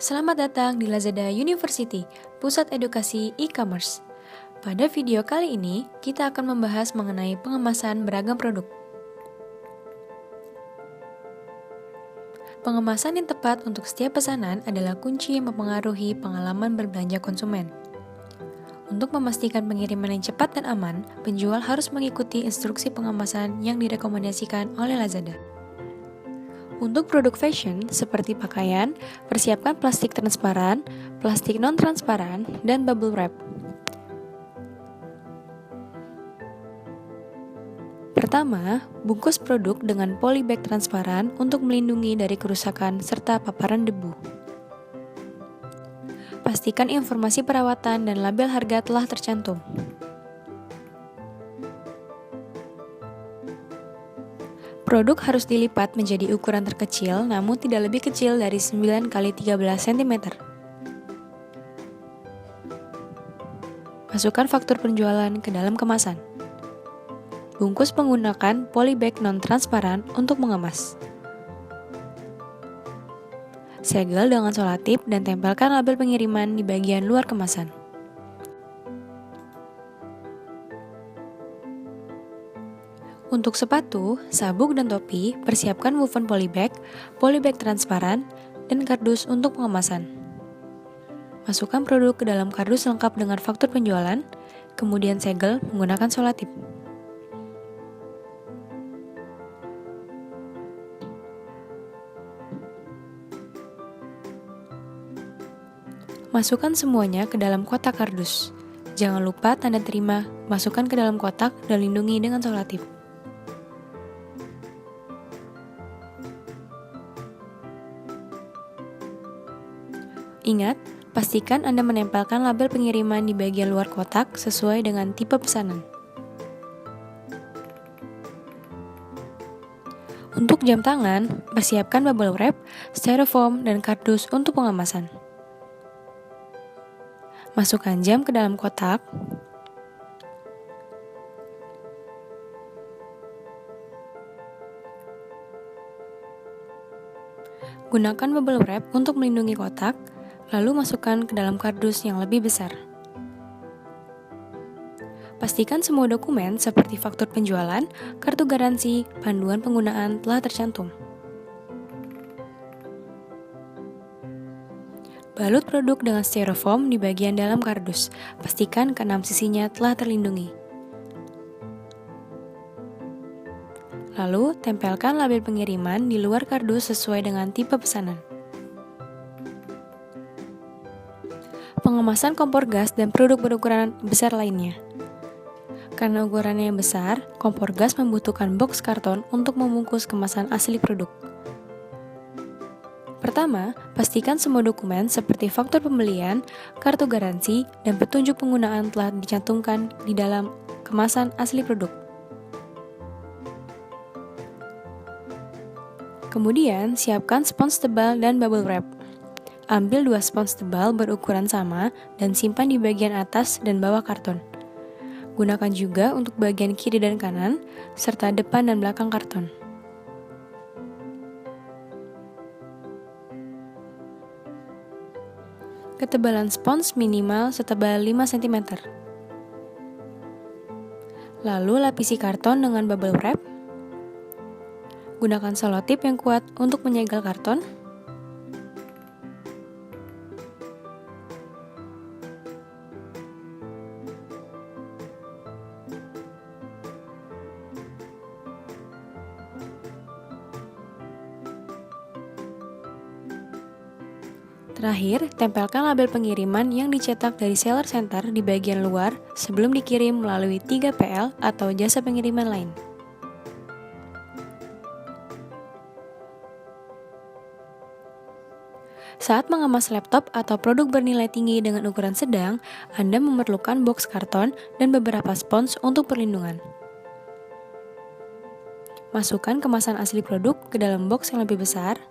Selamat datang di Lazada University, pusat edukasi e-commerce. Pada video kali ini, kita akan membahas mengenai pengemasan beragam produk. Pengemasan yang tepat untuk setiap pesanan adalah kunci yang mempengaruhi pengalaman berbelanja konsumen. Untuk memastikan pengiriman yang cepat dan aman, penjual harus mengikuti instruksi pengemasan yang direkomendasikan oleh Lazada. Untuk produk fashion seperti pakaian, persiapkan plastik transparan, plastik non-transparan, dan bubble wrap. Pertama, bungkus produk dengan polybag transparan untuk melindungi dari kerusakan serta paparan debu. Pastikan informasi perawatan dan label harga telah tercantum. Produk harus dilipat menjadi ukuran terkecil namun tidak lebih kecil dari 9 x 13 cm. Masukkan faktur penjualan ke dalam kemasan. Bungkus menggunakan polybag non-transparan untuk mengemas. Segel dengan selotip dan tempelkan label pengiriman di bagian luar kemasan. Untuk sepatu, sabuk, dan topi, persiapkan woven polybag transparan, dan kardus untuk pengemasan. Masukkan produk ke dalam kardus lengkap dengan faktur penjualan, kemudian segel menggunakan selotip. Masukkan semuanya ke dalam kotak kardus. Jangan lupa tanda terima, masukkan ke dalam kotak dan lindungi dengan selotip. Ingat, pastikan Anda menempelkan label pengiriman di bagian luar kotak sesuai dengan tipe pesanan. Untuk jam tangan, persiapkan bubble wrap, styrofoam, dan kardus untuk pengemasan. Masukkan jam ke dalam kotak. Gunakan bubble wrap untuk melindungi kotak, lalu masukkan ke dalam kardus yang lebih besar. Pastikan semua dokumen seperti faktur penjualan, kartu garansi, panduan penggunaan telah tercantum. Balut produk dengan styrofoam di bagian dalam kardus. Pastikan keenam sisinya telah terlindungi. Lalu, tempelkan label pengiriman di luar kardus sesuai dengan tipe pesanan. Pengemasan kompor gas dan produk berukuran besar lainnya. Karena ukurannya yang besar, kompor gas membutuhkan box karton untuk membungkus kemasan asli produk. Pertama, pastikan semua dokumen seperti faktur pembelian, kartu garansi, dan petunjuk penggunaan telah dicantumkan di dalam kemasan asli produk. Kemudian, siapkan spons tebal dan bubble wrap. Ambil 2 spons tebal berukuran sama dan simpan di bagian atas dan bawah karton. Gunakan juga untuk bagian kiri dan kanan, serta depan dan belakang karton. Ketebalan spons minimal setebal 5 cm. Lalu lapisi karton dengan bubble wrap. Gunakan selotip yang kuat untuk menyegel karton. Terakhir, tempelkan label pengiriman yang dicetak dari seller center di bagian luar sebelum dikirim melalui 3PL atau jasa pengiriman lain. Saat mengemas laptop atau produk bernilai tinggi dengan ukuran sedang, Anda memerlukan box karton dan beberapa spons untuk perlindungan. Masukkan kemasan asli produk ke dalam box yang lebih besar.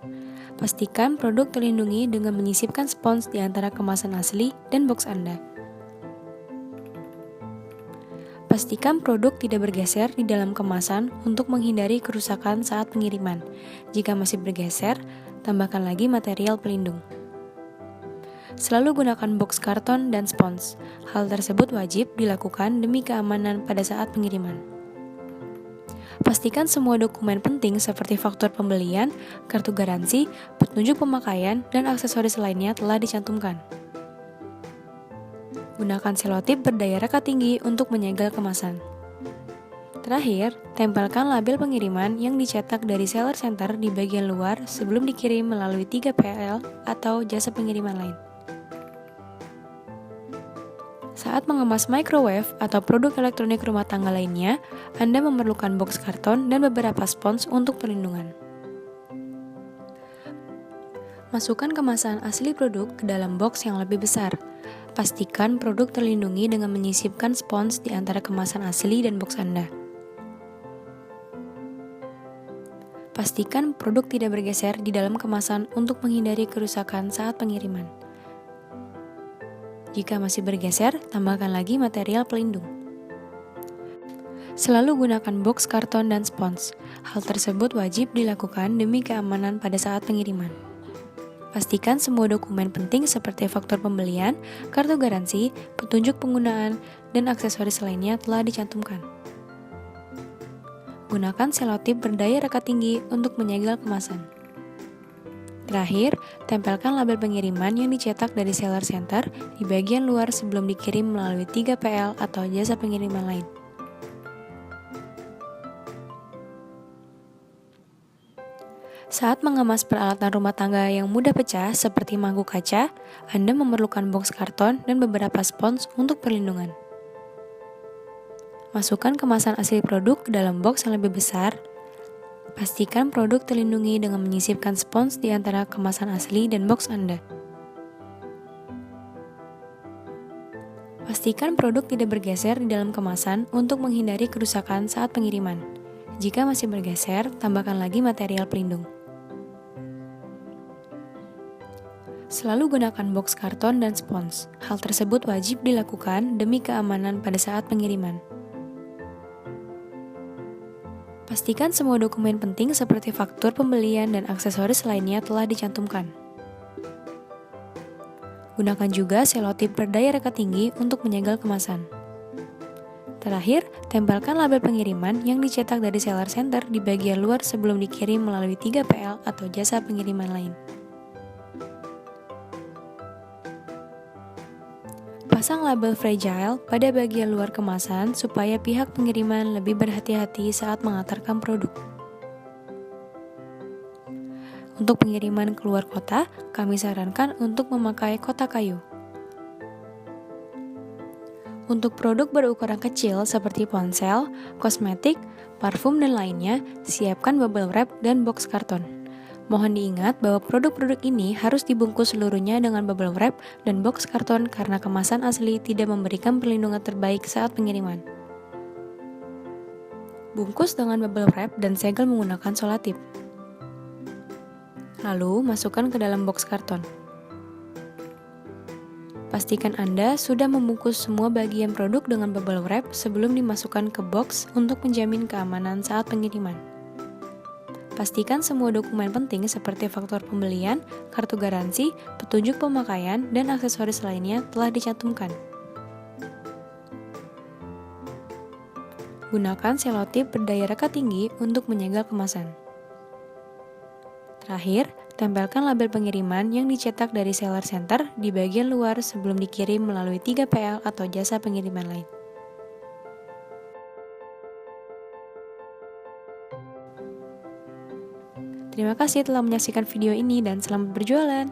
Pastikan produk terlindungi dengan menyisipkan spons di antara kemasan asli dan box Anda. Pastikan produk tidak bergeser di dalam kemasan untuk menghindari kerusakan saat pengiriman. Jika masih bergeser, tambahkan lagi material pelindung. Selalu gunakan box karton dan spons. Hal tersebut wajib dilakukan demi keamanan pada saat pengiriman. Pastikan semua dokumen penting seperti faktur pembelian, kartu garansi, petunjuk pemakaian, dan aksesoris lainnya telah dicantumkan. Gunakan selotip berdaya rekat tinggi untuk menyegel kemasan. Terakhir, tempelkan label pengiriman yang dicetak dari seller center di bagian luar sebelum dikirim melalui 3PL atau jasa pengiriman lain. Saat mengemas microwave atau produk elektronik rumah tangga lainnya, Anda memerlukan box karton dan beberapa spons untuk perlindungan. Masukkan kemasan asli produk ke dalam box yang lebih besar. Pastikan produk terlindungi dengan menyisipkan spons di antara kemasan asli dan box Anda. Pastikan produk tidak bergeser di dalam kemasan untuk menghindari kerusakan saat pengiriman. Jika masih bergeser, tambahkan lagi material pelindung. Selalu gunakan box karton dan spons. Hal tersebut wajib dilakukan demi keamanan pada saat pengiriman. Pastikan semua dokumen penting seperti faktur pembelian, kartu garansi, petunjuk penggunaan, dan aksesoris lainnya telah dicantumkan. Gunakan selotip berdaya rekat tinggi untuk menyegel kemasan. Terakhir, tempelkan label pengiriman yang dicetak dari seller center di bagian luar sebelum dikirim melalui 3PL atau jasa pengiriman lain. Saat mengemas peralatan rumah tangga yang mudah pecah seperti mangkuk kaca, Anda memerlukan box karton dan beberapa spons untuk perlindungan. Masukkan kemasan asli produk ke dalam box yang lebih besar. Pastikan produk terlindungi dengan menyisipkan spons di antara kemasan asli dan box Anda. Pastikan produk tidak bergeser di dalam kemasan untuk menghindari kerusakan saat pengiriman. Jika masih bergeser, tambahkan lagi material pelindung. Selalu gunakan box karton dan spons. Hal tersebut wajib dilakukan demi keamanan pada saat pengiriman. Pastikan semua dokumen penting seperti faktur pembelian dan aksesoris lainnya telah dicantumkan. Gunakan juga selotip berdaya rekat tinggi untuk menyegel kemasan. Terakhir, tempelkan label pengiriman yang dicetak dari seller center di bagian luar sebelum dikirim melalui 3PL atau jasa pengiriman lain. Pasang label fragile pada bagian luar kemasan supaya pihak pengiriman lebih berhati-hati saat mengantarkan produk. Untuk pengiriman keluar kota, kami sarankan untuk memakai kotak kayu. Untuk produk berukuran kecil seperti ponsel, kosmetik, parfum, dan lainnya, siapkan bubble wrap dan box karton. Mohon diingat bahwa produk-produk ini harus dibungkus seluruhnya dengan bubble wrap dan box karton karena kemasan asli tidak memberikan perlindungan terbaik saat pengiriman. Bungkus dengan bubble wrap dan segel menggunakan selotip. Lalu, masukkan ke dalam box karton. Pastikan Anda sudah membungkus semua bagian produk dengan bubble wrap sebelum dimasukkan ke box untuk menjamin keamanan saat pengiriman. Pastikan semua dokumen penting seperti faktur pembelian, kartu garansi, petunjuk pemakaian, dan aksesoris lainnya telah dicantumkan. Gunakan selotip berdaya rekat tinggi untuk menyegel kemasan. Terakhir, tempelkan label pengiriman yang dicetak dari seller center di bagian luar sebelum dikirim melalui 3PL atau jasa pengiriman lain. Terima kasih telah menyaksikan video ini dan selamat berjualan.